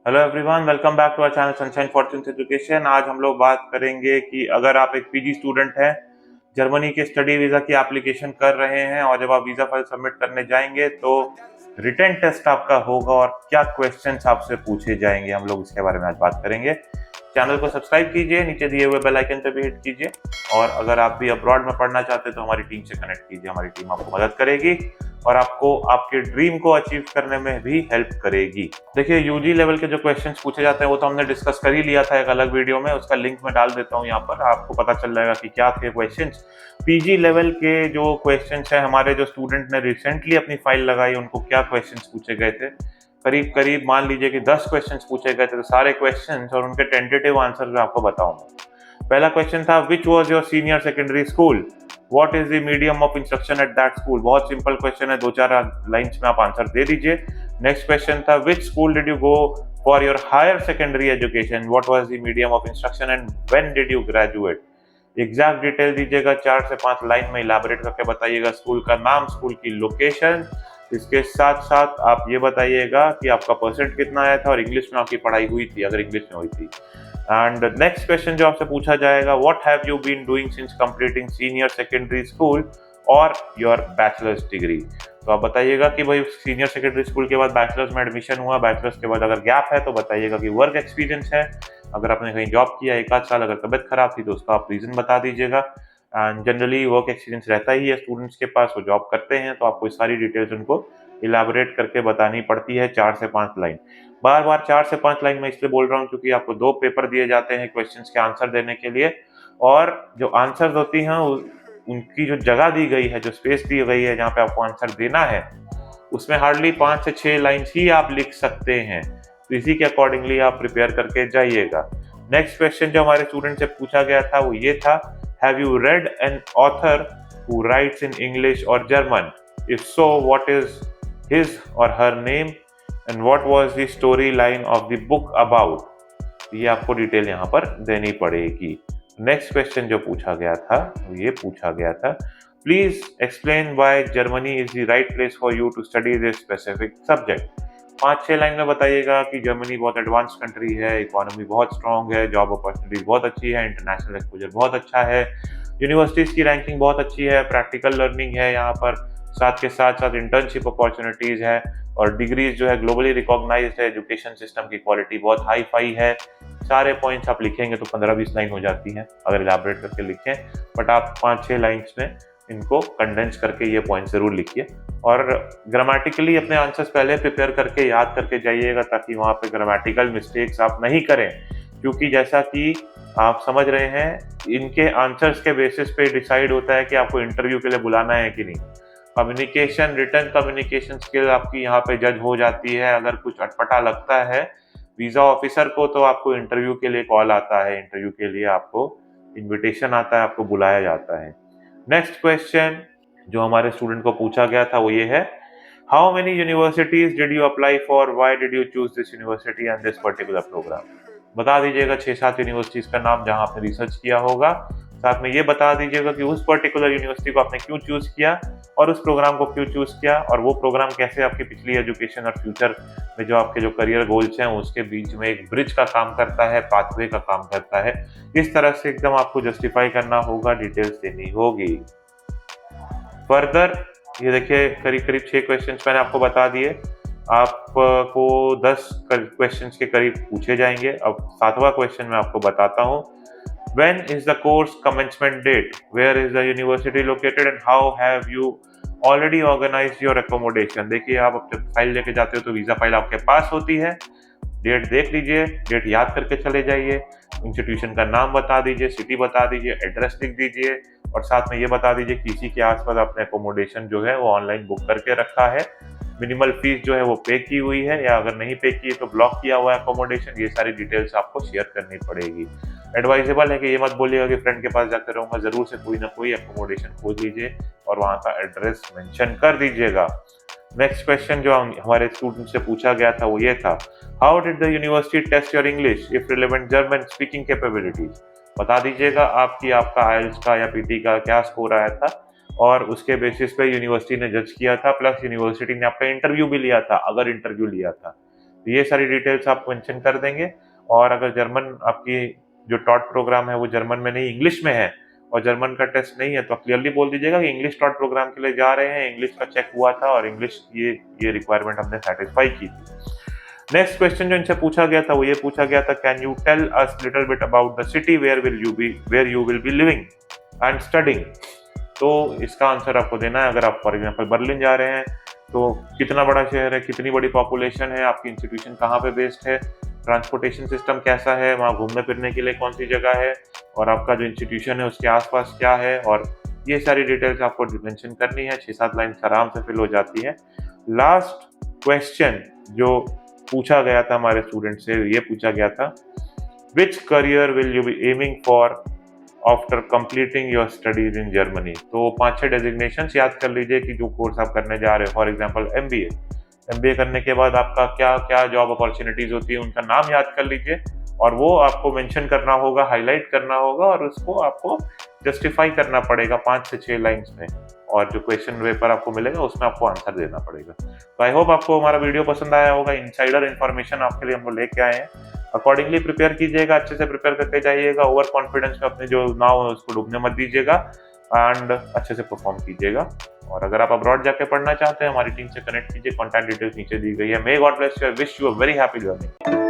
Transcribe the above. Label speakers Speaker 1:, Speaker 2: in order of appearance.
Speaker 1: Hello everyone, welcome back to our channel Sunshine Fortunes Education. आज हम लोग बात करेंगे कि अगर आप एक पीजी स्टूडेंट हैं, जर्मनी के स्टडी वीज़ा की एप्लीकेशन कर रहे हैं और जब आप वीज़ा फाइल सबमिट करने जाएंगे तो रिटन टेस्ट आपका होगा और क्या क्वेश्चंस आपसे पूछे जाएंगे, हम लोग इसके बारे में आज बात करेंगे। चैनल को सब्सक्राइब कीजिए, नीचे दिए हुए बेल आइकन पर भी हिट कीजिए और अगर आप भी अब्रॉड में पढ़ना चाहते हैं तो हमारी टीम से कनेक्ट कीजिए। हमारी टीम आपको मदद करेगी और आपको आपके ड्रीम को अचीव करने में भी हेल्प करेगी। देखिए, यूजी लेवल के जो क्वेश्चंस पूछे जाते हैं वो तो हमने डिस्कस कर ही लिया था एक अलग वीडियो में, उसका लिंक मैं डाल देता हूँ यहाँ पर, आपको पता चल जाएगा कि क्या थे क्वेश्चंस। पीजी लेवल के जो क्वेश्चंस हैं, हमारे जो स्टूडेंट ने रिसेंटली अपनी फाइल लगाई उनको क्या क्वेश्चंस पूछे गए थे, करीब करीब मान लीजिए कि 10 क्वेश्चंस पूछे गए थे। तो सारे क्वेश्चंस और उनके टेंटेटिव आंसर मैं आपको बताऊंगा। पहला क्वेश्चन था, which was your senior secondary school, what is the medium of instruction at that school. बहुत सिंपल क्वेश्चन है, 2-4 लाइंस में आप आंसर दे दीजिए। नेक्स्ट क्वेश्चन था, which school did you go for your higher secondary education, what was the medium of instruction and when did you graduate. Exact detail दीजिएगा, 4 से 5 line में elaborate करके बताइएगा स्कूल का नाम, स्कूल की लोकेशन। इसके साथ साथ आप ये बताइएगा कि आपका परसेंट कितना आया था और इंग्लिश में आपकी पढ़ाई हुई थी, अगर इंग्लिश में हुई थी। एंड नेक्स्ट क्वेश्चन जो आपसे पूछा जाएगा, what have you been doing since completing senior secondary school or your bachelor's degree. तो आप बताइएगा कि भाई सीनियर सेकेंडरी स्कूल के बाद बैचलर्स में एडमिशन हुआ, बैचलर्स के बाद अगर गैप है तो बताइएगा कि वर्क एक्सपीरियंस है, अगर आपने कहीं जॉब किया 1 आध साल, अगर तबियत खराब थी तो उसका आप रीजन बता दीजिएगा। एंड जनरली वर्क एक्सपीरियंस रहता ही है स्टूडेंट्स के पास, वो जॉब करते हैं तो आपको सारी डिटेल्स उनको इलाबोरेट करके बतानी पड़ती है, 4 से 5 लाइन। बार बार 4 से 5 लाइन में इसलिए बोल रहा हूँ क्योंकि आपको 2 पेपर दिए जाते हैं क्वेश्चंस के आंसर देने के लिए, और जो आंसर्स होती हैं उनकी जो जगह दी गई है, जो स्पेस दी गई है जहाँ पे आपको आंसर देना है, उसमें हार्डली 5 से 6 लाइन्स ही आप लिख सकते हैं। तो इसी के अकॉर्डिंगली आप प्रिपेयर करके जाइएगा। नेक्स्ट क्वेश्चन जो हमारे स्टूडेंट से पूछा गया था वो ये था, have you read an author who writes in English और German, if so what is his or her name and what was the storyline of the book about। ये आपको डिटेल यहाँ पर देनी पड़ेगी। नेक्स्ट क्वेश्चन जो पूछा गया था ये पूछा गया था, please explain why Germany is the right place for you to study this specific subject. 5-6 line में बताइएगा कि जर्मनी बहुत एडवांस कंट्री है, इकोनॉमी बहुत स्ट्रांग है, जॉब अपॉर्चुनिटीज बहुत अच्छी है, इंटरनेशनल एक्सपोजर बहुत अच्छा है, यूनिवर्सिटीज की रैंकिंग बहुत अच्छी है, प्रैक्टिकल लर्निंग है यहाँ पर, साथ के साथ साथ इंटर्नशिप अपॉर्चुनिटीज है और डिग्रीज जो है ग्लोबली रिकॉग्नाइज्ड है, एजुकेशन सिस्टम की क्वालिटी बहुत हाई फाई है। सारे पॉइंट्स आप लिखेंगे तो 15-20 लाइन हो जाती हैं अगर इलाबोरेट करके लिखें, बट आप 5-6 लाइन्स में इनको कंडेंस करके ये पॉइंट जरूर लिखिए और ग्रामेटिकली अपने आंसर्स पहले प्रिपेयर करके याद करके जाइएगा ताकि वहाँ पे ग्रामेटिकल मिस्टेक्स आप नहीं करें, क्योंकि जैसा कि आप समझ रहे हैं इनके आंसर्स के बेसिस पे डिसाइड होता है कि आपको इंटरव्यू के लिए बुलाना है कि नहीं। कम्युनिकेशन, रिटर्न कम्युनिकेशन स्किल आपकी यहाँ पे जज हो जाती है। अगर कुछ अटपटा लगता है वीज़ा ऑफिसर को तो आपको इंटरव्यू के लिए कॉल आता है, इंटरव्यू के लिए आपको इनविटेशन आता है, आपको बुलाया जाता है। नेक्स्ट क्वेश्चन जो हमारे स्टूडेंट को पूछा गया था वो ये है, how many universities did you apply for, why did you choose this university and this particular programme. बता दीजिएगा 6-7 यूनिवर्सिटीज का नाम जहां आपने रिसर्च किया होगा, साथ में ये बता दीजिएगा कि उस पर्टिकुलर यूनिवर्सिटी को आपने क्यों चूज किया और उस प्रोग्राम को क्यों चूज किया और वो प्रोग्राम कैसे आपकी पिछली एजुकेशन और फ्यूचर में जो आपके जो करियर गोल्स हैं उसके बीच में एक ब्रिज का काम करता है, पाथवे का काम करता है। इस तरह से एकदम आपको जस्टिफाई करना होगा, डिटेल्स देनी होगी। फर्दर ये देखिए करीब करीब 6 क्वेश्चन मैंने आपको बता दिए, आपको 10 क्वेश्चन के करीब पूछे जाएंगे। अब 7वां क्वेश्चन मैं आपको बताता हूँ, when is the course commencement date, where is the university located and how have you already organized your accommodation। देखिए आप जब फाइल लेके जाते हो तो वीज़ा फाइल आपके पास होती है, डेट देख लीजिए, डेट याद करके चले जाइए, इंस्टीट्यूशन का नाम बता दीजिए, सिटी बता दीजिए, एड्रेस लिख दीजिए और साथ में ये बता दीजिए कि इसी के आसपास आपने अकोमोडेशन जो है वो ऑनलाइन बुक करके रखा है, मिनिमल फीस जो है वो पे की हुई है या अगर नहीं पे की है तो ब्लॉक किया हुआ है अकोमोडेशन। ये सारी डिटेल्स आपको शेयर करनी पड़ेगी। एडवाइजेबल है कि ये मत बोलिएगा कि फ्रेंड के पास जाते रहूंगा, जरूर से कोई ना कोई अकोमोडेशन खोज लीजिए और वहाँ का एड्रेस मेंशन कर दीजिएगा। नेक्स्ट क्वेश्चन जो हमारे स्टूडेंट से पूछा गया था वो ये था, how did the university test your English if relevant German speaking capabilities. बता दीजिएगा आपका आइल्स का या पीटी का क्या स्कोर आया था और उसके बेसिस पे यूनिवर्सिटी ने जज किया था, प्लस यूनिवर्सिटी ने आपका इंटरव्यू भी लिया था, अगर इंटरव्यू लिया था। ये सारी डिटेल्स आप मेंशन कर देंगे। और अगर जर्मन आपकी जो टॉट प्रोग्राम है वो जर्मन में नहीं इंग्लिश में है और जर्मन का टेस्ट नहीं है, तो क्लियरली बोल दीजिएगा कि इंग्लिश टॉट प्रोग्राम के लिए जा रहे हैं, इंग्लिश का चेक हुआ था और इंग्लिश ये रिक्वायरमेंट हमने सेटिस्फाई की थी। नेक्स्ट क्वेश्चन जो इनसे पूछा गया था वो ये पूछा गया था, can you tell us little bit about the city where you will be living and studying. तो इसका आंसर आपको देना है। अगर आप फॉर एग्जांपल बर्लिन जा रहे हैं तो कितना बड़ा शहर है, कितनी बड़ी पॉपुलेशन है, आपकी इंस्टीट्यूशन कहाँ पे बेस्ड है, ट्रांसपोर्टेशन सिस्टम कैसा है, वहाँ घूमने फिरने के लिए कौन सी जगह है, और आपका जो इंस्टीट्यूशन है उसके आसपास क्या है, और ये सारी डिटेल्स आपको मेंशन करनी है। 6-7 लाइन आराम से फिल हो जाती है। लास्ट क्वेश्चन जो पूछा गया था हमारे स्टूडेंट से, ये पूछा गया था, which career will you be aiming for after completing your studies in Germany. तो 5-6 डेजिग्नेशंस याद कर लीजिए कि जो कोर्स आप करने जा रहे हो। फॉर एग्जांपल एमबीए करने के बाद आपका क्या क्या जॉब अपॉर्चुनिटीज होती है, उनका नाम याद कर लीजिए और वो आपको मेंशन करना होगा, हाईलाइट करना होगा और उसको आपको जस्टिफाई करना पड़ेगा 5 से 6 लाइंस में, और जो क्वेश्चन पेपर आपको मिलेगा उसमें आपको आंसर देना पड़ेगा। तो आई होप आपको हमारा वीडियो पसंद आया होगा। इनसाइडर इन्फॉर्मेशन आपके लिए हम लोग लेके आए हैं। अकॉर्डिंगली प्रिपेयर कीजिएगा, अच्छे से प्रिपेयर करके जाइएगा। ओवर कॉन्फिडेंस में अपने जो नाव है उसको डूबने मत दीजिएगा एंड अच्छे से परफॉर्म कीजिएगा। और अगर आप अब्रॉड जाके पढ़ना चाहते हैं, हमारी टीम से कनेक्ट कीजिए, कॉन्टैक्ट डिटेल्स नीचे दी गई है। May God bless you, I wish you a very happy learning.